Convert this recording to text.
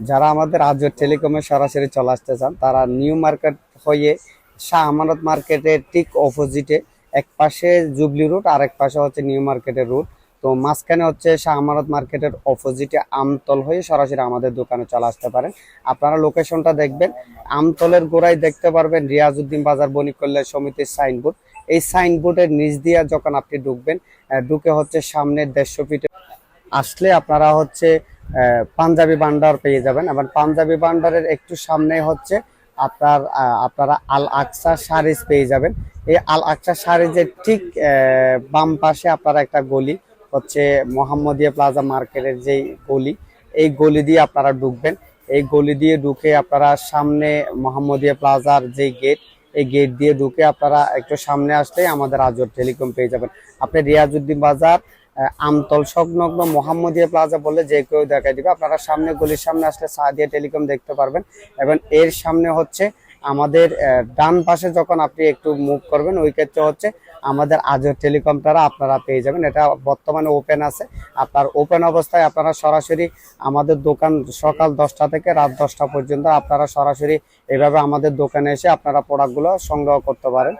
যারা আমাদের আজর টেলিকমে সরাসরি চলে আসতে চান তারা নিউ মার্কেট হয়ে শাহ আমানত মার্কেটের ঠিক অপোজিটে, এক পাশে জুবলি রুট আর এক পাশে হচ্ছে নিউ মার্কেটের রুট। তো মাঝখানে হচ্ছে শাহ আমানত মার্কেটের অপোজিটে আমতল হয়ে সরাসরি আমাদের দোকানে চলে আসতে পারেন। আপনারা লোকেশনটা দেখবেন, আমতলের গোড়ায় দেখতে পারবেন রিয়াজউদ্দিন বাজার বণিক কল্যাণ সমিতির সাইনবোর্ড। এই সাইনবোর্ডের নিচ দিয়ে যখন আপনি ঢুকবেন, ঢুকে হচ্ছে সামনের 150 ফিটে আসলে আপনারা হচ্ছে পাঞ্জাবি ভান্ডার পেয়ে যাবেন। এবং পাঞ্জাবি ভান্ডারের একটু সামনে হচ্ছে আপনারা আল আকসা শাড়িজ পেয়ে যাবেন। এই আল আকসা শাড়িজের ঠিক বাম পাশে আপনারা একটা গলি হচ্ছে মোহাম্মদিয়া প্লাজা মার্কেটের যেই গলি, এই গলি দিয়ে আপনারা ঢুকবেন। এই গলি দিয়ে ঢুকে আপনারা সামনে মোহাম্মদিয়া প্লাজার যে গেট, এই গেট দিয়ে ঢুকে আপনারা একটু সামনে আসলেই আমাদের আজর টেলিকম পেয়ে যাবেন। আপনি রিয়াজউদ্দিন বাজার আমতল সংলগ্ন মোহাম্মদিয়া প্লাজা বলে যে কেউ দেখাই দিবে। আপনারা সামনে গলির সামনে আসলে সাদিয়া টেলিকম দেখতে পারবেন। এবং এর সামনে হচ্ছে আমাদের ডান পাশে যখন আপনি একটু মুভ করবেন, ওই ক্ষেত্রে হচ্ছে আমাদের আজর টেলিকমটারা আপনারা পেয়ে যাবেন। এটা বর্তমানে ওপেন আছে। আপনার ওপেন অবস্থায় আপনারা সরাসরি আমাদের দোকান সকাল 10টা থেকে রাত 10টা পর্যন্ত আপনারা সরাসরি এভাবে আমাদের দোকানে এসে আপনারা প্রোডাক্টগুলো সংগ্রহ করতে পারেন।